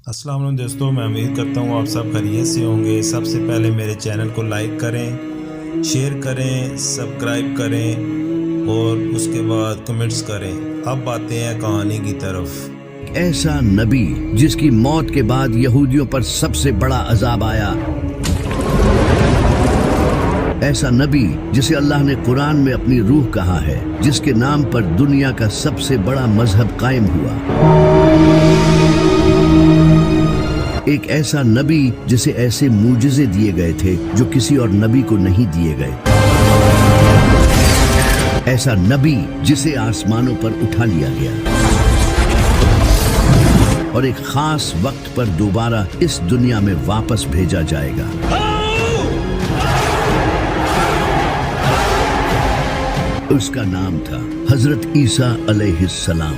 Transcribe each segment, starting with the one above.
अस्सलाम वालेकुम दोस्तों, मैं उम्मीद करता हूँ आप सब खैरियत से होंगे। सबसे पहले मेरे चैनल को लाइक करें, शेयर करें, सब्सक्राइब करें और उसके बाद कमेंट्स करें। अब आते हैं कहानी की तरफ। ऐसा नबी जिसकी मौत के बाद यहूदियों पर सबसे बड़ा अजाब आया, ऐसा नबी जिसे अल्लाह ने कुरान में अपनी रूह कहा है, जिसके नाम पर दुनिया का सबसे बड़ा मजहब कायम हुआ। एक ऐसा नबी जिसे ऐसे मूजिज़े दिए गए थे जो किसी और नबी को नहीं दिए गए। ऐसा नबी जिसे आसमानों पर उठा लिया गया और एक खास वक्त पर दोबारा इस दुनिया में वापस भेजा जाएगा। उसका नाम था हजरत ईसा अलैहिस्सलाम।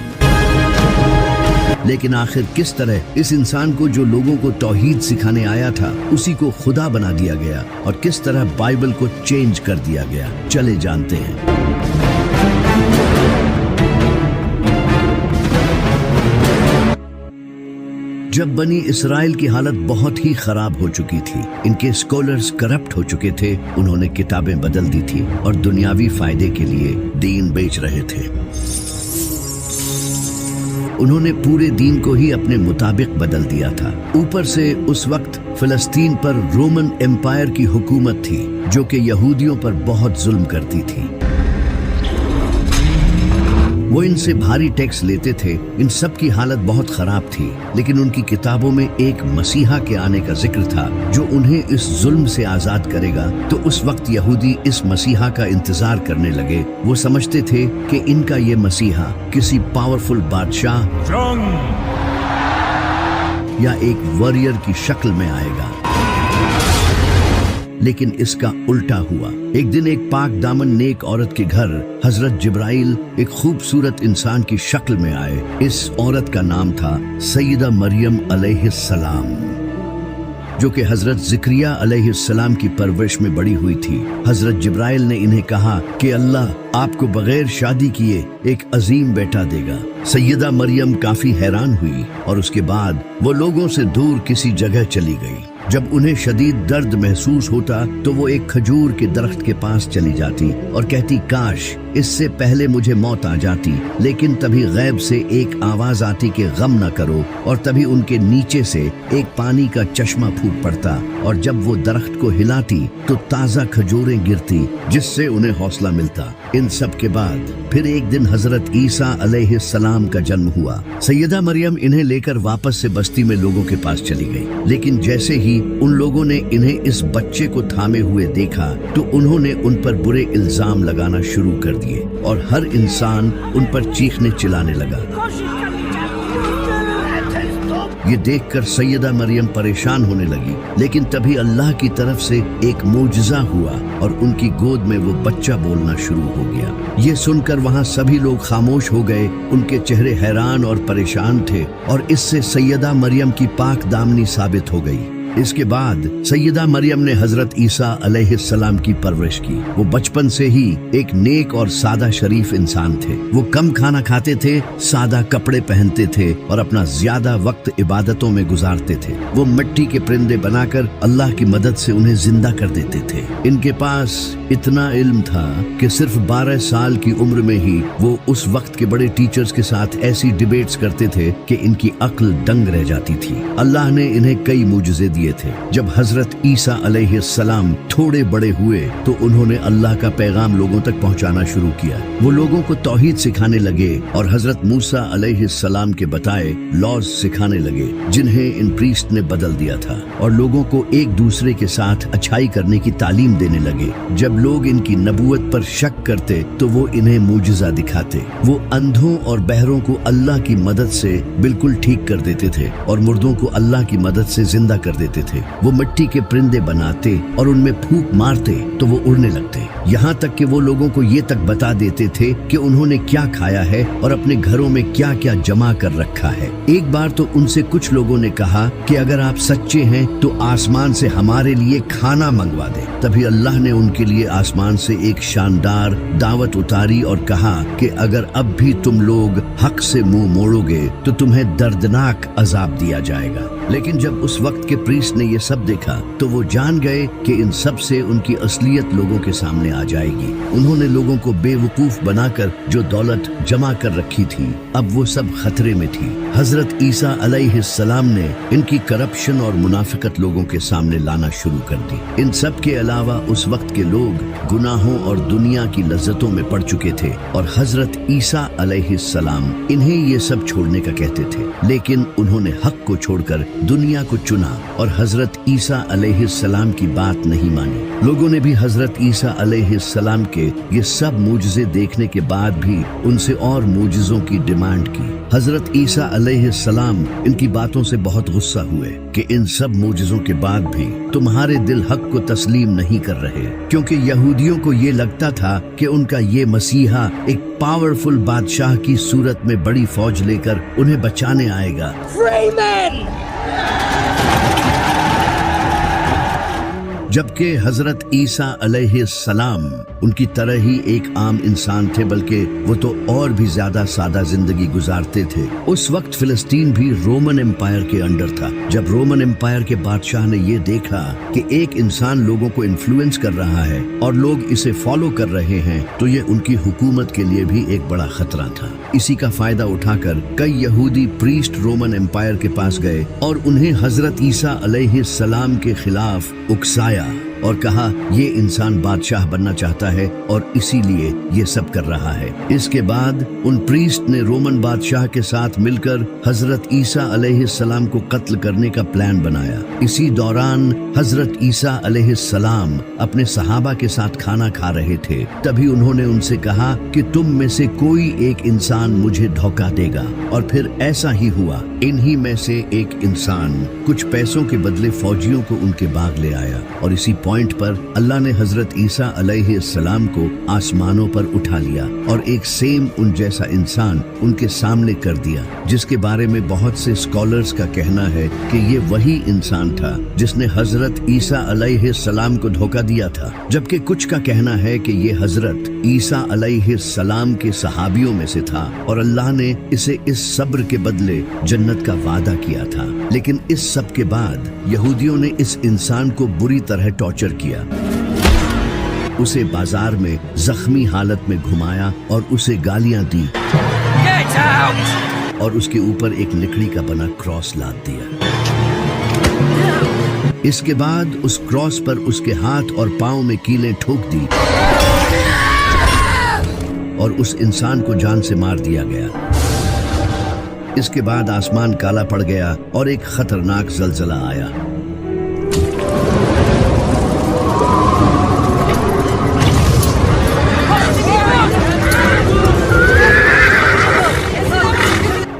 लेकिन आखिर किस तरह इस इंसान को, जो लोगों को तौहीद सिखाने आया था, उसी को खुदा बना दिया गया और किस तरह बाइबल को चेंज कर दिया गया, चले जानते हैं। जब बनी इसराइल की हालत बहुत ही खराब हो चुकी थी, इनके स्कॉलर्स करप्ट हो चुके थे, उन्होंने किताबें बदल दी थी और दुनियावी फायदे के लिए दीन बेच रहे थे। उन्होंने पूरे दीन को ही अपने मुताबिक बदल दिया था। ऊपर से उस वक्त फिलिस्तीन पर रोमन एम्पायर की हुकूमत थी, जो कि यहूदियों पर बहुत जुल्म करती थी। वो इनसे भारी टैक्स लेते थे। इन सब की हालत बहुत खराब थी, लेकिन उनकी किताबों में एक मसीहा के आने का जिक्र था जो उन्हें इस जुल्म से आजाद करेगा। तो उस वक्त यहूदी इस मसीहा का इंतजार करने लगे। वो समझते थे कि इनका ये मसीहा किसी पावरफुल बादशाह या एक वॉरियर की शक्ल में आएगा, लेकिन इसका उल्टा हुआ। एक दिन एक पाक दामन नेक औरत के घर हजरत जिब्राइल एक खूबसूरत इंसान की शक्ल में आए। इस औरत का नाम था सैयदा मरियम अलैहिस्सलाम, जो कि हजरत ज़िक्रिया अलैहिस्सलाम की परवरिश में बड़ी हुई थी। हजरत जिब्राइल ने इन्हें कहा कि अल्लाह आपको बगैर शादी किए एक अजीम बेटा देगा। सैयदा मरियम काफी हैरान हुई और उसके बाद वो लोगों से दूर किसी जगह चली गई। जब उन्हें शदीद दर्द महसूस होता तो वो एक खजूर के दरख्त के पास चली जाती और कहती, काश इससे पहले मुझे मौत आ जाती। लेकिन तभी गैब से एक आवाज आती कि गम न करो, और तभी उनके नीचे से एक पानी का चश्मा फूट पड़ता और जब वो दरख्त को हिलाती तो ताज़ा खजूरें गिरती, जिससे उन्हें हौसला मिलता। इन सब के बाद फिर एक दिन हजरत ईसा अलैहिस्सलाम का जन्म हुआ। सैयदा मरियम इन्हें लेकर वापस से बस्ती में लोगों के पास चली गई, लेकिन जैसे ही उन लोगों ने इन्हें इस बच्चे को थामे हुए देखा तो उन्होंने उन पर बुरे इल्जाम लगाना शुरू कर दिए और हर इंसान उन पर चीखने चिल्लाने लगा। ये देखकर सैयदा मरियम परेशान होने लगी, लेकिन तभी अल्लाह की तरफ से एक मोजज़ा हुआ और उनकी गोद में वो बच्चा बोलना शुरू हो गया। ये सुनकर वहाँ सभी लोग खामोश हो गए। उनके चेहरे हैरान और परेशान थे और इससे सैयदा मरियम की पाक दामनी साबित हो गई। इसके बाद सैयदा मरियम ने हजरत ईसा अलैहिस्सलाम की परवरिश की। वो बचपन से ही एक नेक और सादा शरीफ इंसान थे। वो कम खाना खाते थे, सादा कपड़े पहनते थे और अपना ज्यादा वक्त इबादतों में गुजारते थे। वो मिट्टी के परिंदे बनाकर अल्लाह की मदद से उन्हें जिंदा कर देते थे। इनके पास इतना इल्म था कि सिर्फ 12 साल की उम्र में ही वो उस वक्त के बड़े टीचर्स के साथ ऐसी डिबेट्स करते थे कि इनकी अक्ल दंग रह जाती थी। अल्लाह ने इन्हें कई मुजज़े दिए थे। जब हजरत ईसा अलैहिस्सलाम थोड़े बड़े हुए तो उन्होंने अल्लाह का पैगाम लोगों तक पहुंचाना शुरू किया। वो लोगों को तौहीद सिखाने लगे और हजरत मूसा अलैहिस्सलाम के बताए लॉज सिखाने लगे, जिन्हें इन प्रीस्ट ने बदल दिया था, और लोगों को एक दूसरे के साथ अच्छाई करने की तालीम देने लगे। जब लोग इनकी नबूवत पर शक करते तो वो इन्हें मूजिज़ा दिखाते। वो अंधों और बहरों को अल्लाह की मदद से बिल्कुल ठीक कर देते थे और मुर्दों को अल्लाह की मदद से जिंदा कर देते थे। वो मिट्टी के परिंदे बनाते और उनमें फूंक मारते तो वो उड़ने लगते। यहाँ तक कि वो लोगों को ये तक बता देते थे कि उन्होंने क्या खाया है और अपने घरों में क्या क्या जमा कर रखा है। एक बार तो उनसे कुछ लोगों ने कहा कि अगर आप सच्चे हैं तो आसमान से हमारे लिए खाना मंगवा दें। तभी अल्लाह ने उनके लिए आसमान से एक शानदार दावत उतारी और कहा कि अगर अब भी तुम लोग हक से मुंह मोड़ोगे तो तुम्हें दर्दनाक अजाब दिया जाएगा। लेकिन जब उस वक्त के प्रीस्ट ने ये सब देखा तो वो जान गए कि इन सब से उनकी असलियत लोगों के सामने आ जाएगी। उन्होंने लोगों को बेवकूफ बनाकर जो दौलत जमा कर रखी थी अब वो सब खतरे में थी। हजरत ईसा अलैहिस्सलाम ने इनकी करप्शन और मुनाफिकत लोगों के सामने लाना शुरू कर दी। इन सब के अलावा उस वक्त के लोग गुनाहों और दुनिया की लज्जतों में पड़ चुके थे और हजरत ईसा अलैहिस्सलाम इन्हें ये सब छोड़ने का कहते थे, लेकिन उन्होंने हक को छोड़कर दुनिया को चुना और हजरत ईसा अलैहिस्सलाम की बात नहीं मानी। लोगों ने भी हजरत ईसा अलैहिस्सलाम के ये सब मुजज़े देखने के बाद भी उनसे और मुजज़ों की डिमांड की। हजरत ईसा अलैहिस्सलाम इनकी बातों से बहुत गुस्सा हुए कि इन सब मुजज़ों के बाद भी तुम्हारे दिल हक को तस्लीम नहीं कर रहे, क्योंकि यहूदियों को ये लगता था कि उनका ये मसीहा एक पावरफुल बादशाह की सूरत में बड़ी फौज लेकर उन्हें बचाने आएगा। जबकि हजरत ईसा अलैहिस्सलाम उनकी तरह ही एक आम इंसान थे, बल्कि वो तो और भी ज्यादा सादा जिंदगी गुजारते थे। उस वक्त फिलिस्तीन भी रोमन एम्पायर के अंडर था। जब रोमन एम्पायर के बादशाह ने ये देखा कि एक इंसान लोगों को इन्फ्लुएंस कर रहा है और लोग इसे फॉलो कर रहे हैं, तो ये उनकी हुकूमत के लिए भी एक बड़ा खतरा था। इसी का फायदा उठाकर कई यहूदी प्रीस्ट रोमन एम्पायर के पास गए और उन्हें हजरत ईसा अलैहिस्सलाम के खिलाफ उकसाया और कहा ये इंसान बादशाह बनना चाहता है और इसीलिए ये सब कर रहा है। इसके बाद उन प्रीस्ट ने रोमन बादशाह के साथ मिलकर हजरत ईसा अलैहिस्सलाम को कत्ल करने का प्लान बनाया। इसी दौरान हजरत ईसा अलैहिस्सलाम अपने सहाबा के साथ खाना खा रहे थे। तभी उन्होंने उनसे कहा कि तुम में से कोई एक इंसान मुझे धोखा देगा, और फिर ऐसा ही हुआ। इन्हीं में से एक इंसान कुछ पैसों के बदले फौजियों को उनके बाग ले आया और इसी पॉइंट पर अल्लाह ने हजरत ईसा अलैहिस्सलाम को आसमानों पर उठा लिया और एक सेम उन जैसा इंसान उनके सामने कर दिया, जिसके बारे में बहुत से स्कॉलर्स का कहना है कि ये वही इंसान था जिसने हजरत ईसा अलैहिस्सलाम को धोखा दिया था। जबकि कुछ का कहना है कि ये हजरत ईसा अलैहिस्सलाम के सहाबियों में से था और अल्लाह ने इसे इस सब्र के बदले जन्नत का वादा किया था। लेकिन इस सब के बाद यहूदियों ने इस इंसान को बुरी तरह टॉर्चर किया। उसे बाजार में जख्मी हालत में घुमाया और उसे गालियां दी और उसके ऊपर एक लकड़ी का बना क्रॉस लाद दिया। इसके बाद उस क्रॉस पर उसके हाथ और पांव में कीलें ठोक दी और उस इंसान को जान से मार दिया गया। इसके बाद आसमान काला पड़ गया और एक खतरनाक जलजला आया।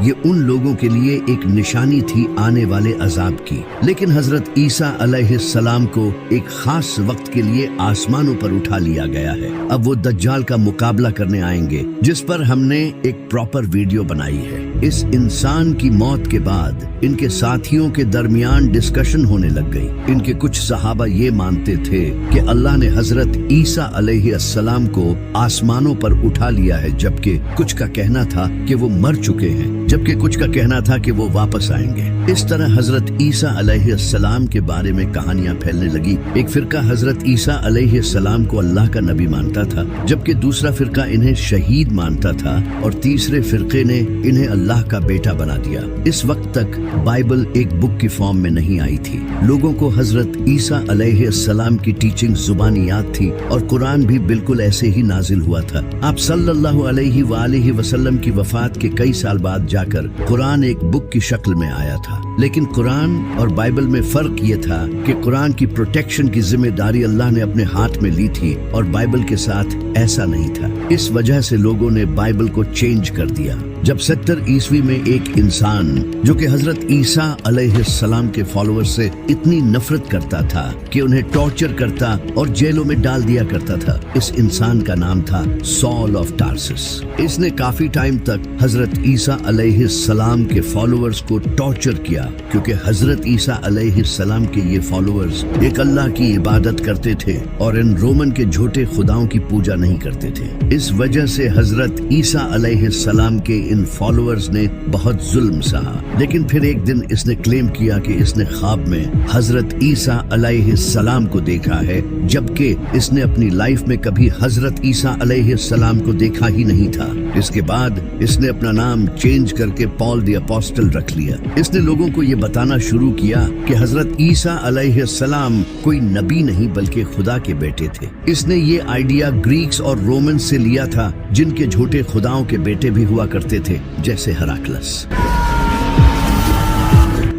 ये उन लोगों के लिए एक निशानी थी आने वाले अजाब की। लेकिन हजरत ईसा अलैहिस्सलाम को एक खास वक्त के लिए आसमानों पर उठा लिया गया है। अब वो दज्जाल का मुकाबला करने आएंगे, जिस पर हमने एक प्रॉपर वीडियो बनाई है। इस इंसान की मौत के बाद इनके साथियों के दरमियान डिस्कशन होने लग गई। इनके कुछ सहाबा ये मानते थे कि अल्लाह ने हजरत ईसा अलैहिस्सलाम को आसमानों पर उठा लिया है, जबकि कुछ का कहना था कि वो मर चुके हैं, जबकि कुछ का कहना था कि वो वापस आएंगे। इस तरह हजरत ईसा अलैहिस्सलाम के बारे में कहानियां फैलने लगी। एक फिरका हजरत ईसा अलैहिस्सलाम को अल्लाह का नबी मानता था, जबकि दूसरा फिरका इन्हें शहीद मानता था और तीसरे फिरके ने इन्हें अल्लाह का बेटा बना दिया। इस वक्त तक बाइबल एक बुक की फॉर्म में नहीं आई थी। लोगों को हजरत ईसा अलैहिस्सलाम की टीचिंग जुबानी याद थी और कुरान भी बिल्कुल ऐसे ही नाजिल हुआ था। आप सल्लल्लाहु अलैहि वसल्लम की वफात के कई साल बाद जाकर कुरान एक बुक की शक्ल में आया था। लेकिन कुरान और बाइबल में फर्क ये था कि कुरान की प्रोटेक्शन की जिम्मेदारी अल्लाह ने अपने हाथ में ली थी और बाइबल के साथ ऐसा नहीं था। इस वजह से लोगों ने बाइबल को चेंज कर दिया। जब 70 ईस्वी में एक इंसान जो कि हजरत ईसा अलैहिस्सलाम के फॉलोअर से इतनी नफरत करता था कि उन्हें टॉर्चर करता और जेलों में डाल दिया करता था, इस इंसान का नाम था सॉल ऑफ टार्सस। इसने काफी टाइम तक हजरत ईसा अलैहिस्सलाम के फॉलोअर्स को टॉर्चर किया, क्योंकि हजरत ईसा अलैहिस्सलाम के ये फॉलोअर्स एक अल्लाह की इबादत करते थे और इन रोमन के झूठे खुदाओं की पूजा नहीं करते थे। इस वजह से हजरत ईसा अलैहिस्सलाम के इन फॉलोअर्स ने बहुत जुल्म सहा। लेकिन फिर एक दिन इसने क्लेम किया कि इसने ख्वाब में हजरत ईसा अलैहिस्सलाम को देखा है, जबकि इसने अपनी लाइफ में कभी हजरत ईसा अलैहिस्सलाम को देखा ही नहीं था। इसके बाद इसने अपना नाम चेंज करके पॉल द अपोस्टल रख लिया। इसने लोगों को ये बताना शुरू किया कि हजरत ईसा अलैहिस्सलाम कोई नबी नहीं बल्कि खुदा के बेटे थे। इसने ये आइडिया ग्रीक्स और रोमन से लिया था, जिनके झूठे खुदाओं के बेटे भी हुआ करते थे, जैसे हेराक्लस।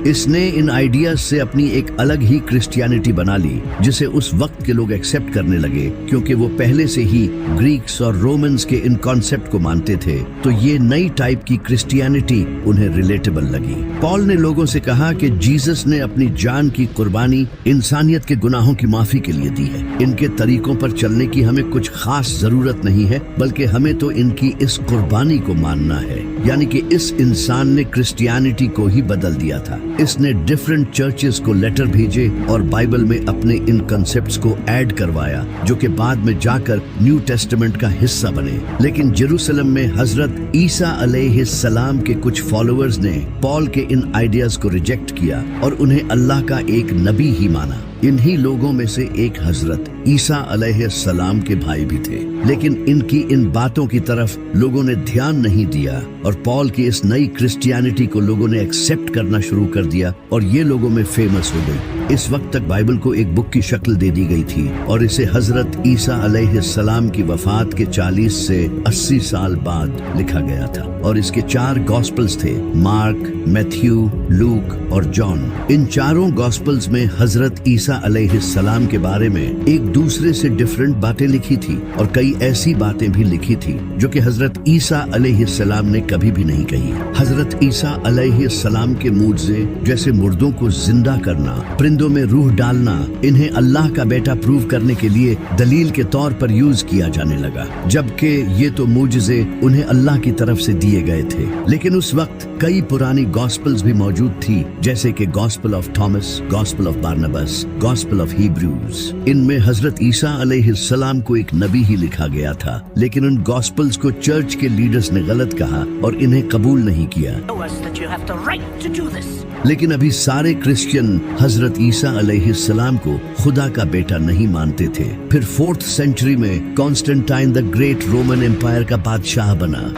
इसने इन आइडियाज से अपनी एक अलग ही क्रिश्चियनिटी बना ली, जिसे उस वक्त के लोग एक्सेप्ट करने लगे, क्योंकि वो पहले से ही ग्रीक्स और रोमन्स के इन कॉन्सेप्ट को मानते थे। तो ये नई टाइप की क्रिश्चियनिटी उन्हें रिलेटेबल लगी। पॉल ने लोगों से कहा कि जीसस ने अपनी जान की कुर्बानी इंसानियत के गुनाहों की माफी के लिए दी है। इनके तरीकों पर चलने की हमें कुछ खास जरूरत नहीं है, बल्कि हमें तो इनकी इस कुर्बानी को मानना है। यानी कि इस इंसान ने क्रिश्चियनिटी को ही बदल दिया था। इसने डिफरेंट चर्चेस को लेटर भेजे और बाइबल में अपने इन कंसेप्ट्स को ऐड करवाया, जो कि बाद में जाकर न्यू टेस्टामेंट का हिस्सा बने। लेकिन जेरूसलम में हजरत ईसा अलैहिस्सलाम के कुछ फॉलोअर्स ने पॉल के इन आइडियाज को रिजेक्ट किया और उन्हें अल्लाह का एक नबी ही माना। इन्हीं लोगों में से एक हजरत ईसा अलैहिस्सलाम के भाई भी थे, लेकिन इनकी इन बातों की तरफ लोगों ने ध्यान नहीं दिया और पॉल की इस नई क्रिश्चियनिटी को लोगों ने एक्सेप्ट करना शुरू कर दिया और ये लोगों में फेमस हो गई। इस वक्त तक बाइबल को एक बुक की शक्ल दे दी गई थी और इसे हजरत ईसा अलैहिस्सलाम की वफात के 40 से 80 साल बाद लिखा गया था और इसके 4 गॉस्पल्स थे, मार्क, मैथ्यू, लूक और जॉन। इन चारों गॉस्पल्स में हजरत ईसा अलैहिस्सलाम के बारे में एक दूसरे से डिफरेंट बातें लिखी थी और कई ऐसी बातें भी लिखी थी जो कि हजरत ईसा अलैहिस्सलाम ने कभी भी नहीं कही। हजरत ईसा अलैहिस्सलाम के मुझसे जैसे मुर्दों को जिंदा करना, परिंदों में रूह डालना, इन्हें अल्लाह का बेटा प्रूव करने के लिए दलील के तौर पर यूज किया जाने लगा, जबकि ये तो मुझसे उन्हें अल्लाह की तरफ से दिए गए थे। लेकिन उस वक्त कई पुरानी गॉस्पल्स भी मौजूद थी, जैसे कि gospel of Thomas, gospel of Barnabas, gospel of Hebrews. इनमें हजरत ईसा अलैहिस्सलाम को एक नबी ही लिखा गया था, लेकिन उन गॉस्पल्स को चर्च के लीडर्स ने गलत कहा और इन्हें कबूल नहीं किया। लेकिन अभी सारे क्रिश्चियन हजरत ईसा अलैहिस्सलाम को खुदा का बेटा नहीं मानते थे। फिर 4th सेंचुरी में Constantine the great Roman empire का बादशाह बना।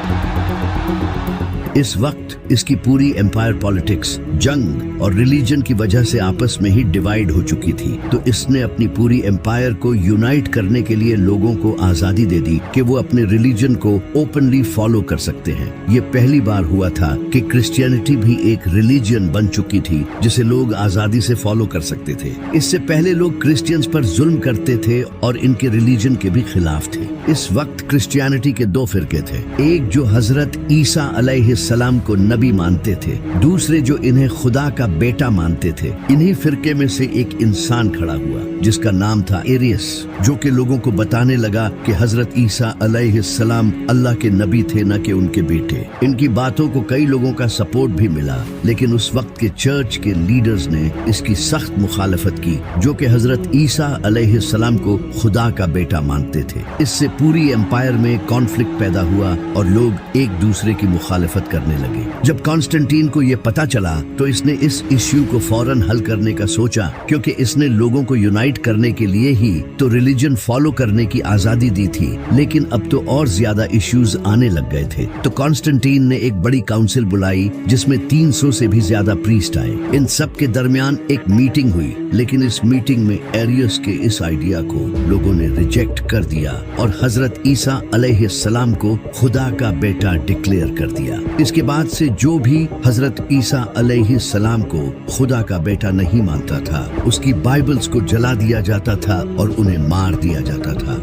इस वक्त इसकी पूरी एम्पायर पॉलिटिक्स, जंग और रिलीजन की वजह से आपस में ही डिवाइड हो चुकी थी। तो इसने अपनी पूरी एम्पायर को यूनाइट करने के लिए लोगों को आजादी दे दी कि वो अपने रिलीजन को ओपनली फॉलो कर सकते हैं। ये पहली बार हुआ था कि क्रिश्चियनिटी भी एक रिलीजन बन चुकी थी जिसे लोग आजादी से फॉलो कर सकते थे। इससे पहले लोग क्रिश्चियंस पर जुल्म करते थे और इनके रिलीजन के भी खिलाफ थे। इस वक्त क्रिश्चियनिटी के 2 फिरके थे, एक जो हजरत ईसा अलैहिस्सलाम को नबी मानते थे, दूसरे जो इन्हें खुदा का बेटा मानते थे। इन्हीं फिरके में से एक इंसान खड़ा हुआ जिसका नाम था एरियस, जो कि लोगों को बताने लगा कि हजरत ईसा अलैहिस्सलाम अल्लाह के नबी थे, न कि उनके बेटे। इनकी बातों को कई लोगों का सपोर्ट भी मिला, लेकिन उस वक्त के चर्च के लीडर्स ने इसकी सख्त मुखालफत की, जो कि हजरत ईसा अलैहिस्सलाम को खुदा का बेटा मानते थे। इससे पूरी एम्पायर में कॉन्फ्लिक्ट पैदा हुआ और लोग एक दूसरे की मुखालफत करने लगे। जब कॉन्स्टेंटीन को यह पता चला तो इसने इस इश्यू को फौरन हल करने का सोचा, क्योंकि इसने लोगों को यूनाइट करने के लिए ही तो रिलीजन फॉलो करने की आजादी दी थी, लेकिन अब तो और ज्यादा इश्यूज आने लग गए थे। तो कॉन्स्टेंटीन ने एक बड़ी काउंसिल बुलाई जिसमें 300 से भी ज्यादा प्रीस्ट आए। इन सब के दरमियान एक मीटिंग हुई, लेकिन इस मीटिंग में एरियस के इस आइडिया को लोगों ने रिजेक्ट कर दिया और हजरत ईसा अलैहिस्सलाम को खुदा का बेटा डिक्लेयर कर दिया। इसके बाद से जो भी हजरत ईसा अलैहिस्सलाम को खुदा का बेटा नहीं मानता था, उसकी बाइबल्स को जला दिया जाता था और उन्हें मार दिया जाता था।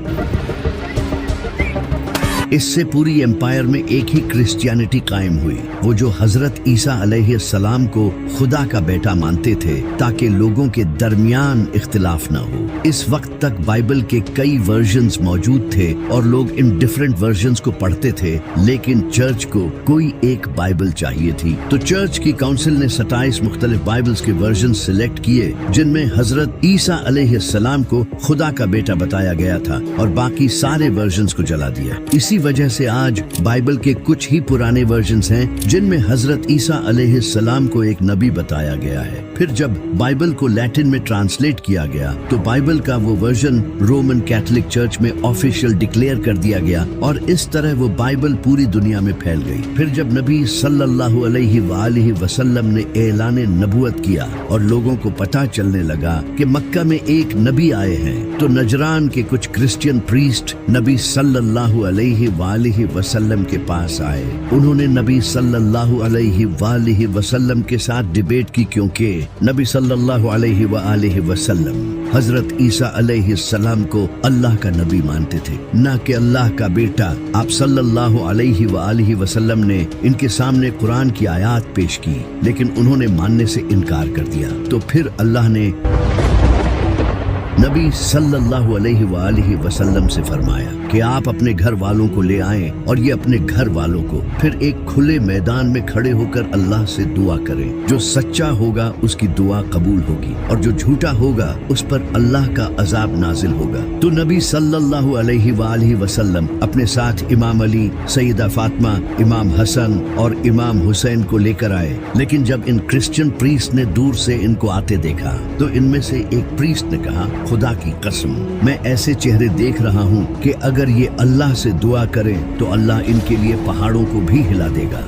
इससे पूरी एम्पायर में एक ही क्रिश्चियनिटी कायम हुई, वो जो हजरत ईसा अलैहिस्सलाम को खुदा का बेटा मानते थे ताकि लोगों के दरमियान इख्तिलाफ ना हो। इस वक्त तक बाइबल के कई वर्जन्स मौजूद थे और लोग इन डिफरेंट वर्जन्स को पढ़ते थे, लेकिन चर्च को कोई एक बाइबल चाहिए थी। तो चर्च की काउंसिल ने 27 मुख्तलिफ बाइबल्स के वर्जन सिलेक्ट किए जिनमें हजरत ईसा अलैहिस्सलाम को खुदा का बेटा बताया गया था और बाकी सारे वर्जन्स को जला दिया। इसी वजह से आज बाइबल के कुछ ही पुराने वर्जन्स हैं जिनमें हजरत ईसा अलैहिस्सलाम को एक नबी बताया गया है। फिर जब बाइबल को लैटिन में ट्रांसलेट किया गया तो बाइबल का वो वर्जन रोमन कैथोलिक चर्च में ऑफिशियल डिक्लेयर कर दिया गया और इस तरह वो बाइबल पूरी दुनिया में फैल गई। फिर जब नबी सल्लल्लाहु अलैहि वसल्लम ने ऐलान नबुवत किया और लोगों को पता चलने लगा कि मक्का में एक नबी आए हैं, तो नजरान के कुछ क्रिश्चियन प्रीस्ट नबी सल्लल्लाहु अलैहि वसल्लम के पास आए। उन्होंने नबी सल्लल्लाहु अलैहि वसल्लम के साथ डिबेट की, क्योंकि नबी सल्लल्लाहु अलैहि वसल्लम हजरत ईसा अलैहिस्सलाम को अल्लाह का नबी मानते थे, न कि अल्लाह का बेटा। आप सल्लल्लाहु अलैहि वसल्लम ने इनके सामने कुरान की आयत पेश की, लेकिन उन्होंने मानने से इनकार कर दिया। तो फिर अल्लाह ने नबी सल्लल्लाहु अलैहि वसल्लम से फरमाया कि आप अपने घर वालों को ले आएं और ये अपने घर वालों को फिर एक खुले मैदान में खड़े होकर अल्लाह से दुआ करें। जो सच्चा होगा उसकी दुआ कबूल होगी और जो झूठा होगा उस पर अल्लाह का अजाब नाजिल होगा। तो नबी सल्लल्लाहु अलैहि वसल्लम अपने साथ इमाम अली, सैयदा फातिमा, इमाम हसन और इमाम हुसैन को लेकर आए। लेकिन जब इन क्रिश्चियन प्रीस्ट ने दूर से इनको आते देखा तो इनमें से एक प्रीस्ट ने कहा, खुदा की कसम, मैं ऐसे चेहरे देख रहा हूँ कि अगर ये अल्लाह से दुआ करें तो अल्लाह इनके लिए पहाड़ों को भी हिला देगा।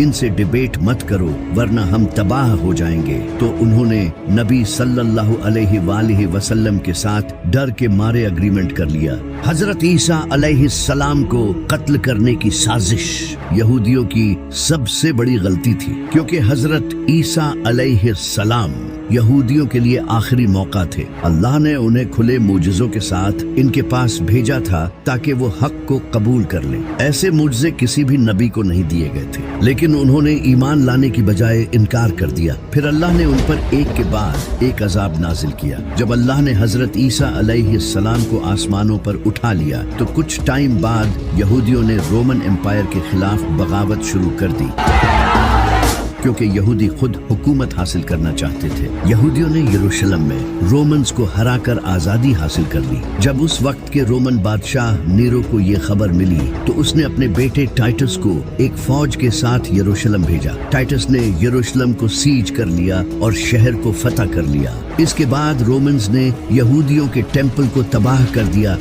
इनसे डिबेट मत करो वरना हम तबाह हो जाएंगे। तो उन्होंने नबी सल्लल्लाहु अलैहि वसल्लम के साथ डर के मारे एग्रीमेंट कर लिया। हजरत ईसा अलैहिस्सलाम को कत्ल करने की साजिश यहूदियों की सबसे बड़ी गलती थी, क्योंकि हजरत ईसा अलैहिस्सलाम यहूदियों के लिए आखिरी मौका थे। अल्लाह ने उन्हें खुले मोजज़ों के साथ इनके पास भेजा था ताकि वो हक को कबूल कर लें। ऐसे मुझसे किसी भी नबी को नहीं दिए गए थे, लेकिन उन्होंने ईमान लाने की बजाय इनकार कर दिया। फिर अल्लाह ने उन पर एक के बाद एक अजाब नाजिल किया। जब अल्लाह ने हजरत ईसा अलैहिस्सलाम को आसमानों पर उठा लिया तो कुछ टाइम बाद यहूदियों ने रोमन एम्पायर के खिलाफ बगावत शुरू कर दी, क्योंकि यहूदी खुद हुकूमत हासिल करना चाहते थे। यहूदियों ने यरूशलेम में रोमन्स को हराकर आजादी हासिल कर ली। जब उस वक्त के रोमन बादशाह नीरो को ये खबर मिली तो उसने अपने बेटे टाइटस को एक फौज के साथ यरूशलेम भेजा। टाइटस ने यरूशलेम को सीज कर लिया और शहर को फतह कर लिया। इसके बाद रोमन्स ने यहूदियों के टेम्पल को तबाह कर दिया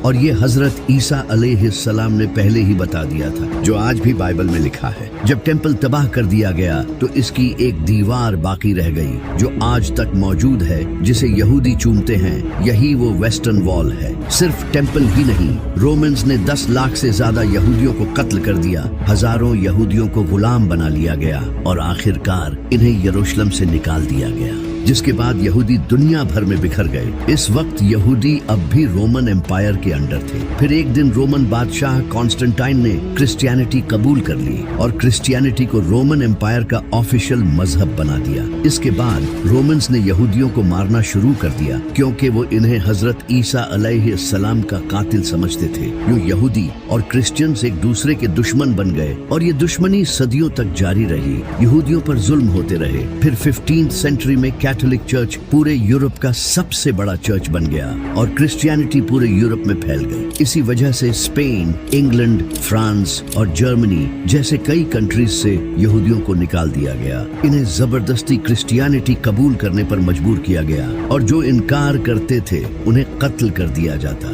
और ये हजरत ईसा अलैहिस्सलाम ने पहले ही बता दिया था, जो आज भी बाइबल में लिखा है। जब टेम्पल तबाह कर दिया गया तो इसकी एक दीवार बाकी रह गई जो आज तक मौजूद है, जिसे यहूदी चूमते हैं। यही वो वेस्टर्न वॉल है। सिर्फ टेम्पल ही नहीं, रोमन्स ने 10 लाख से ज्यादा यहूदियों को कत्ल कर दिया। हजारों यहूदियों को गुलाम बना लिया गया और आखिरकार इन्हें यरूशलेम से निकाल दिया गया, जिसके बाद यहूदी दुनिया भर में बिखर गए। इस वक्त यहूदी अब भी रोमन एम्पायर के अंडर थे। फिर एक दिन रोमन बादशाह कॉन्स्टेंटाइन ने क्रिश्चियनिटी कबूल कर ली और क्रिश्चियनिटी को रोमन एम्पायर का ऑफिशियल मजहब बना दिया। इसके बाद रोमन्स ने यहूदियों को मारना शुरू कर दिया, क्योंकि वो इन्हें हजरत ईसा अलैहिस्सलाम का कातिल समझते थे। यूं यहूदी और क्रिश्चियंस एक दूसरे के दुश्मन बन गए और ये दुश्मनी सदियों तक जारी रही। यहूदियों पर जुल्म होते रहे। फिर 15th सेंचुरी में कैथोलिक चर्च पूरे यूरोप का सबसे बड़ा चर्च बन गया और क्रिश्चियनिटी पूरे यूरोप में फैल गई। इसी वजह से स्पेन, इंग्लैंड, फ्रांस और जर्मनी जैसे कई कंट्रीज से यहूदियों को निकाल दिया गया। इन्हें जबरदस्ती क्रिश्चियनिटी कबूल करने पर मजबूर किया गया और जो इनकार करते थे उन्हें कत्ल कर दिया जाता।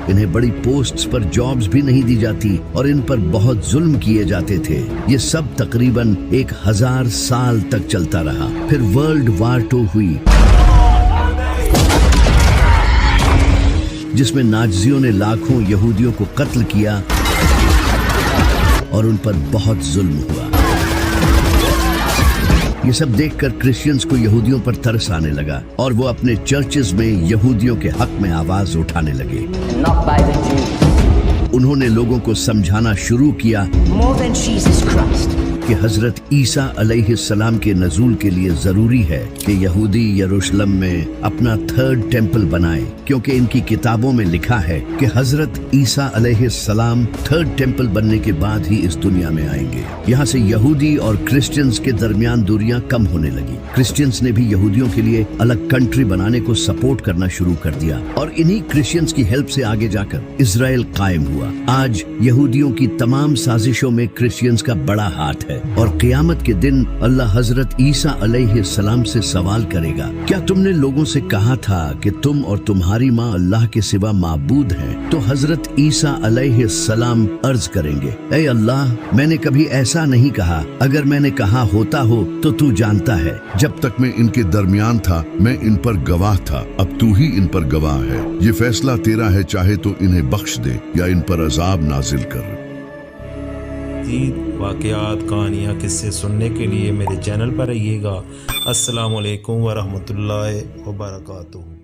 इन्हें बड़ी पोस्ट्स पर जॉब्स भी नहीं दी जाती और इन पर बहुत जुल्म किए जाते थे। ये सब तकरीबन 1000 साल तक चलता रहा। फिर वर्ल्ड वार 2 हुई, जिसमें नाज़ियों ने लाखों यहूदियों को कत्ल किया और उन पर बहुत जुल्म हुआ। ये सब देखकर क्रिश्चियंस को यहूदियों पर तरस आने लगा और वो अपने चर्चेज में यहूदियों के हक में आवाज उठाने लगे। and not by the Jews. उन्होंने लोगों को समझाना शुरू किया More than Jesus Christ. कि हजरत ईसा अलैहिस्सलाम के नजूल के लिए जरूरी है कि यहूदी यरूशलेम में अपना थर्ड टेम्पल बनाएं, क्योंकि इनकी किताबों में लिखा है कि हजरत ईसा अलैहिस्सलाम थर्ड टेम्पल बनने के बाद ही इस दुनिया में आएंगे। यहाँ से यहूदी और क्रिश्चियंस के दरमियान दूरियां कम होने लगी। क्रिश्चियंस ने भी यहूदियों के लिए अलग कंट्री बनाने को सपोर्ट करना शुरू कर दिया और इन्हीं क्रिश्चियंस की हेल्प से आगे जाकर इजराइल कायम हुआ। आज यहूदियों की तमाम साजिशों में क्रिश्चियंस का बड़ा हाथ है और क़यामत के दिन अल्लाह हजरत ईसा अलैहिस्सलाम से सवाल करेगा, क्या तुमने लोगों से कहा था कि तुम और तुम्हारी माँ अल्लाह के सिवा माबूद हैं? तो हजरत ईसा अलैहिस्सलाम अर्ज करेंगे, ऐ अल्लाह, मैंने कभी ऐसा नहीं कहा। अगर मैंने कहा होता हो तो तू जानता है। जब तक मैं इनके दरमियान था मैं इन पर गवाह था, अब तू ही इन पर गवाह है। ये फैसला तेरा है, चाहे तो इन्हें बख्श दे या इन पर अजाब नाजिल कर। वाक़यात, कहानियाँ, किस्से सुनने के लिए मेरे चैनल पर रहिएगा। अस्सलामु अलैकुम वरहमतुल्लाहि वबरकातुहू।